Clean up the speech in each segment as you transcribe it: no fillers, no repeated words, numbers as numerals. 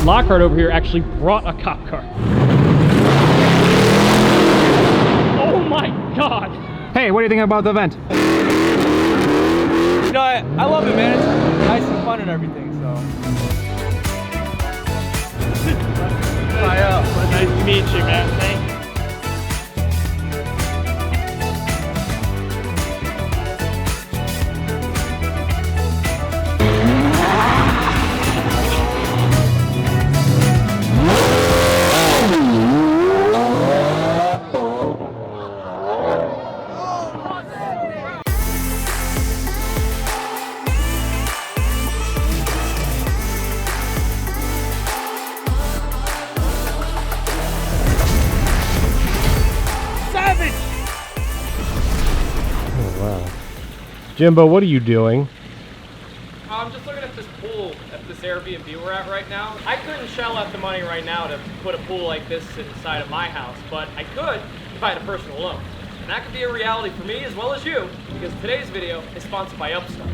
Lockhart over here actually brought a cop car. Oh my God. Hey, what do you think about the event? You know, I love it, man. It's nice and fun and everything, so. Hi, nice to meet you, man. Thank you. Jimbo, what are you doing? I'm just looking at this pool at this Airbnb we're at right now. I couldn't shell out the money right now to put a pool like this inside of my house, but I could if I had a personal loan. And that could be a reality for me as well as you, because today's video is sponsored by Upstart.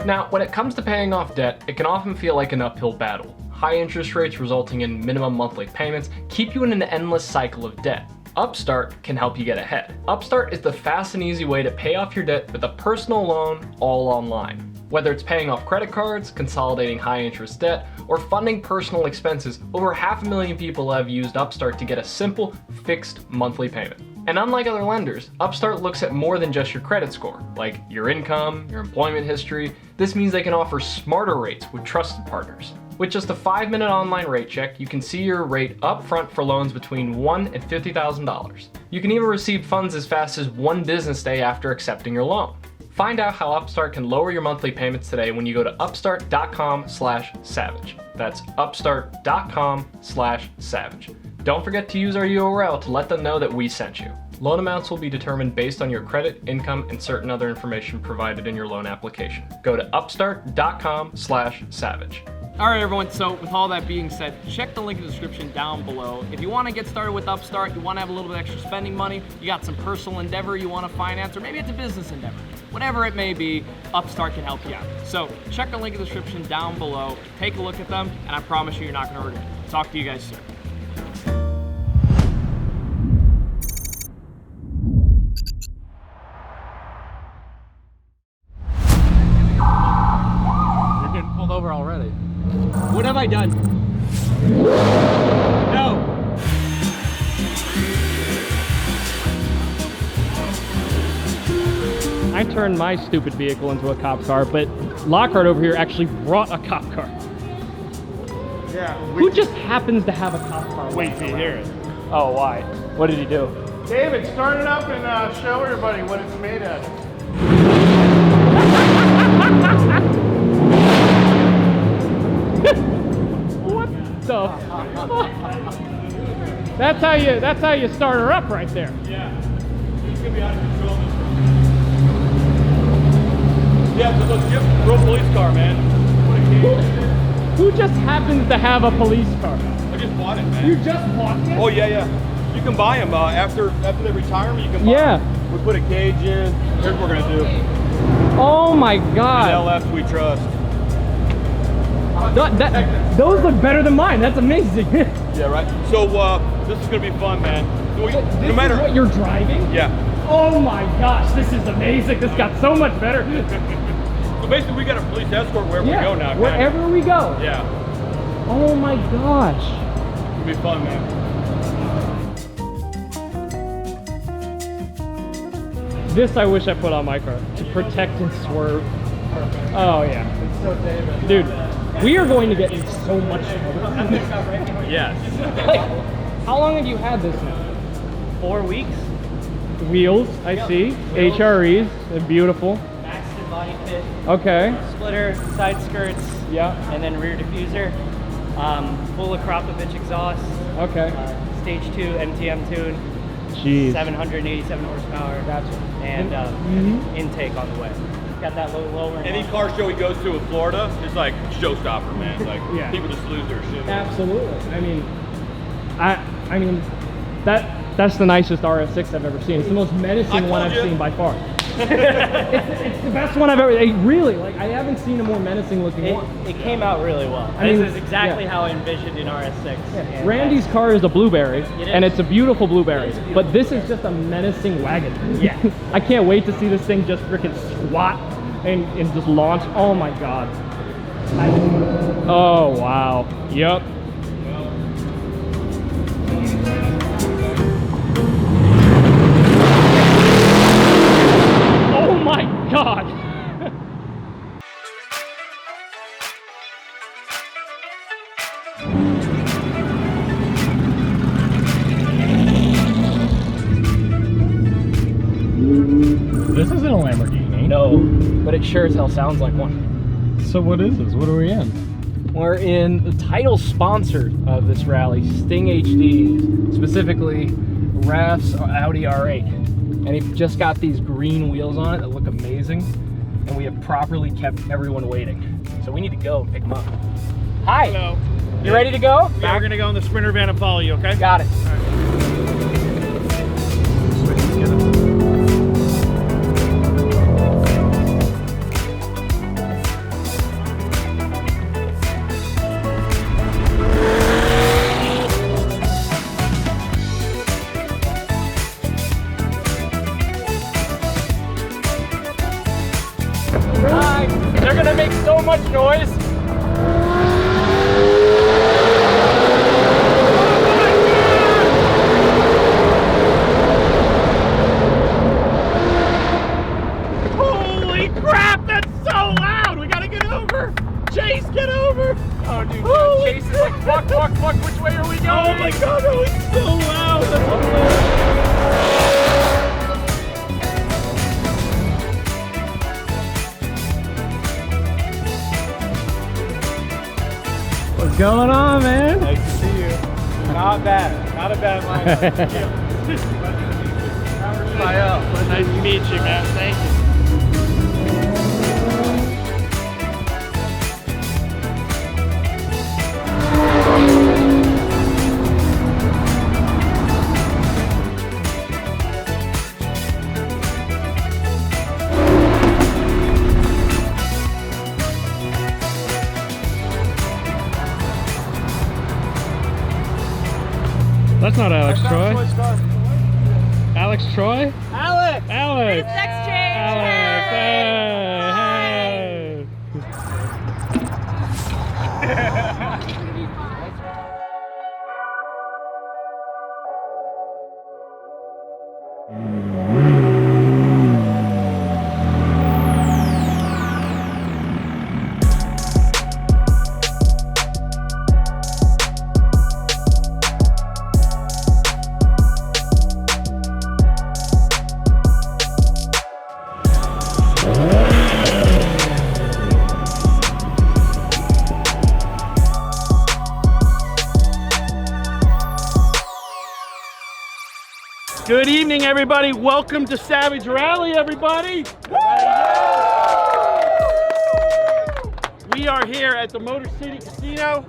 Now, when it comes to paying off debt, it can often feel like an uphill battle. High interest rates resulting in minimum monthly payments keep you in an endless cycle of debt. Upstart can help you get ahead. Upstart is the fast and easy way to pay off your debt with a personal loan all online. Whether it's paying off credit cards, consolidating high interest debt, or funding personal expenses, over 500,000 people have used Upstart to get a simple, fixed monthly payment. And unlike other lenders, Upstart looks at more than just your credit score, like your income, your employment history. This means they can offer smarter rates with trusted partners. With just a 5-minute online rate check, you can see your rate up front for loans between $1,000 and $50,000. You can even receive funds as fast as 1 business day after accepting your loan. Find out how Upstart can lower your monthly payments today when you go to upstart.com/savage. That's upstart.com/savage. Don't forget to use our URL to let them know that we sent you. Loan amounts will be determined based on your credit, income, and certain other information provided in your loan application. Go to upstart.com/savage. All right, everyone, so with all that being said, check the link in the description down below. If you want to get started with Upstart, you want to have a little bit extra spending money, you got some personal endeavor you want to finance, or maybe it's a business endeavor. Whatever it may be, Upstart can help you out. So check the link in the description down below, take a look at them, and I promise you, you're not going to regret it. Talk to you guys soon. You're getting pulled over already. What have I done? No. I turned my stupid vehicle into a cop car, but Lockhart over here actually brought a cop car. Yeah. Who just happens to have a cop car? Wait till you hear it. Oh, why? What did he do? David, start it up and show everybody what it's made of. What the fuck? That's how you start her up right there. Yeah. It's gonna be out of control. Yeah, so look, just real police car, man. What a game. Who just happens to have a police car? I just bought it, man. You just bought it? Oh yeah, yeah. You can buy them after they retire them. You can buy them. We put a cage in. Here's what we're gonna do. Oh my God. LF we trust. Those look better than mine. That's amazing. Yeah, right. So this is gonna be fun, man. So This is what you're driving? Yeah. Oh my gosh, this is amazing. This got so much better. So basically, we got a police escort wherever we go now. Wherever we go. Yeah. Oh my gosh. It'll be fun, man. This I wish I put on my car to protect and swerve. Oh yeah. It's so David. Dude, we are going to get in so much trouble. Yes. Like, how long have you had this now? 4 weeks. Wheels, I see. HREs, they're beautiful. Maxton body kit. Okay. Splitter, side skirts. Yeah. And then rear diffuser. Full of Krapovich exhaust. Okay. Stage 2 MTM tune. Jeez. 787 horsepower. Gotcha. And intake on the way. Got that little lower. Any car show he goes to in Florida is like showstopper, man. Like Yeah. people just lose their shit. Absolutely. I mean, that's the nicest RS6 I've ever seen. It's the most menacing one I've seen by far. It's the best one I've ever. Really, like I haven't seen a more menacing looking one. It came out really well. I mean, this is exactly how I envisioned an RS6. And Randy's car is a blueberry, is. and it's a beautiful blueberry. But this is just a menacing wagon. Yeah. I can't wait to see this thing just freaking squat and just launch. Oh my god. Oh wow. Yep. Oh my god. This isn't a Lamborghini. No, but it sure as hell sounds like one. So what is this? What are we in? We're in the title sponsor of this rally, Sting HDs, specifically Raf's Audi R8. And he just got these green wheels on it that look amazing. And we have properly kept everyone waiting. So we need to go and pick them up. Hi. Hello. You ready to go? Yeah, we're gonna go in the Sprinter van and follow you, okay? Got it. Hi. They're gonna make so much noise. Holy crap, that's so loud! We gotta get over! Chase, get over! Oh, dude, Holy Chase is like, fuck, which way are we going? Oh my god, that was so loud! That's hilarious. What's going on, man? Nice to see you. Not bad. Not a bad lineup. Nice to meet you, man. Thank you. That's not Alex Troy. Alex Troy? Alex! Alex! Sex change. Alex! Good evening, everybody. Welcome to Savage Rally, everybody. We are here at the Motor City Casino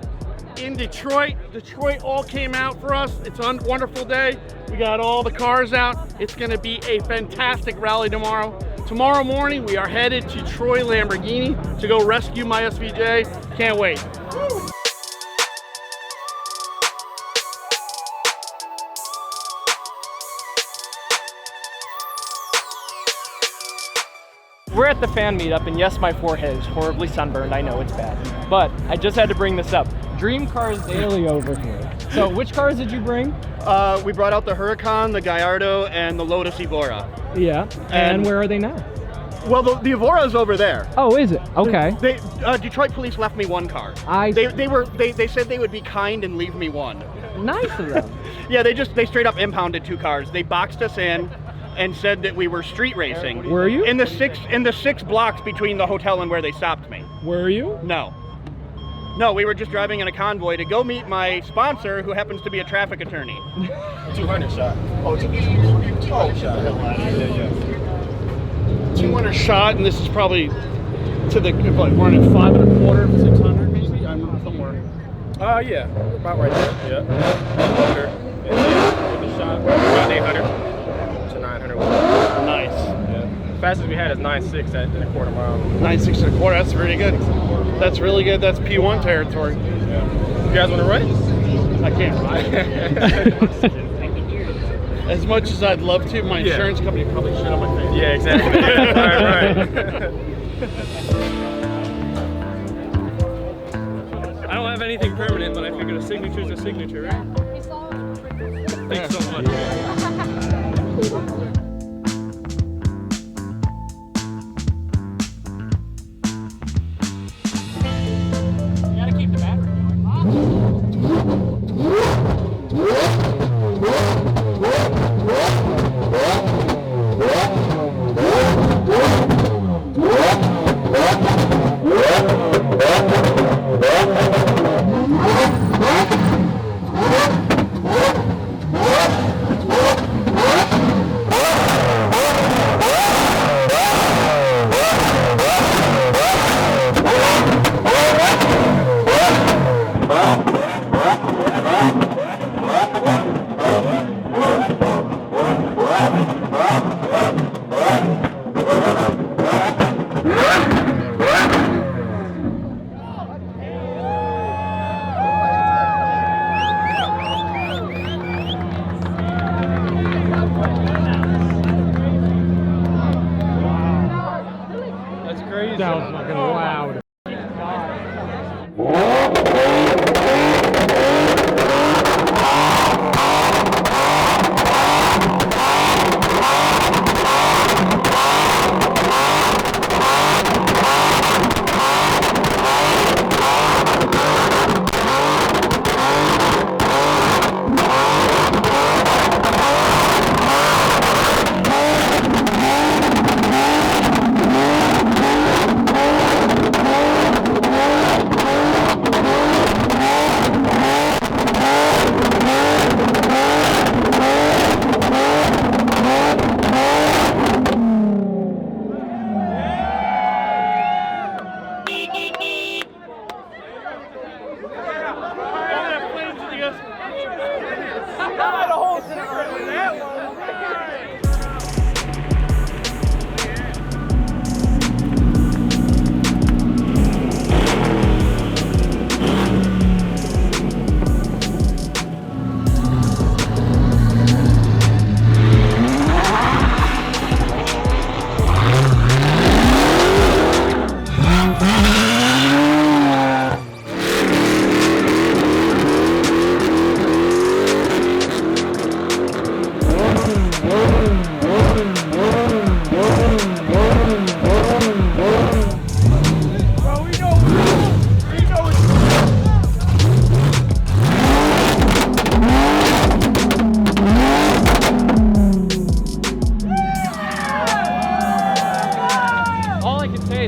in Detroit. Detroit all came out for us. It's a wonderful day. We got all the cars out. It's going to be a fantastic rally tomorrow. Tomorrow morning, we are headed to Troy Lamborghini to go rescue my SVJ. Can't wait. We're at the fan meetup, and yes, my forehead is horribly sunburned. I know it's bad, but I just had to bring this up. Dream Cars Daily over here. So, which cars did you bring? We brought out the Huracan, the Gallardo, and the Lotus Evora. Yeah. And where are they now? Well, the Evora's over there. Oh, is it? Okay. They Detroit police left me one car. They said they would be kind and leave me one. Nice of them. Yeah, they straight up impounded two cars. They boxed us in and said that we were street racing. Were you? In the six blocks between the hotel and where they stopped me. Were you? No. No, we were just driving in a convoy to go meet my sponsor, who happens to be a traffic attorney. 200 shot. Oh, 200 shot. Yeah. 200 shot, and this is probably to the, like, we're at 5 1/4, 600 maybe? I'm somewhere. Yeah, about right there. Yeah. Sure. And the shot, about 800 to 900. Nice. Yeah. Fastest we had is 9.6 at a quarter mile. 9.6 and a quarter. That's really good. That's really good. That's P1 territory. You guys want to run? I can't ride. As much as I'd love to, my insurance company probably shit on my face. Yeah, exactly. Right. I don't have anything permanent, but I figured a signature is a signature, right? Thanks so much. You gotta keep the battery That's crazy. That was fucking loud.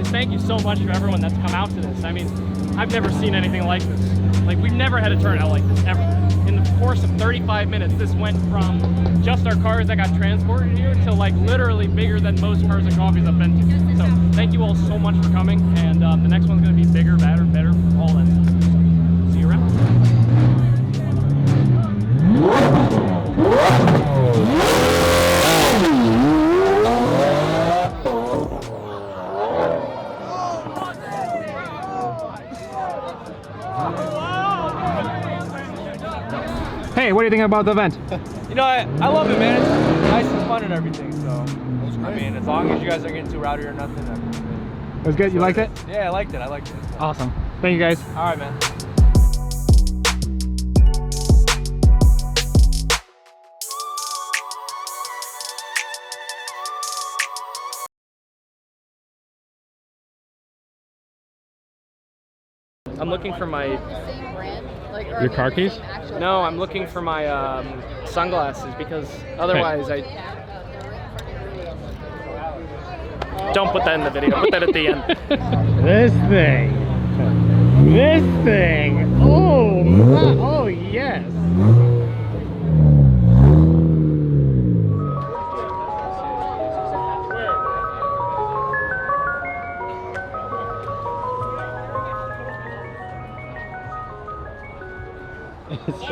Thank you so much for everyone that's come out to this. I mean, I've never seen anything like this. Like, we've never had a turnout like this, ever. In the course of 35 minutes, this went from just our cars that got transported here to like literally bigger than most cars and coffees I've been to. So thank you all so much for coming, and the next one's gonna be bigger, better, all that stuff. So, see you around. Hey, what do you think about the event? You know, I love it, man. It's nice and fun and everything. So, I mean, as long as you guys are getting too rowdy or nothing, It was good. You liked it? Yeah, I liked it. I liked it. Awesome. Thank you, guys. All right, man. I'm looking for my... Same brand? Like, or Your car keys? No, I'm looking for my sunglasses, because otherwise I... Don't put that in the video, put that at the end. This thing. This thing. Oh, my. Oh, yes. It's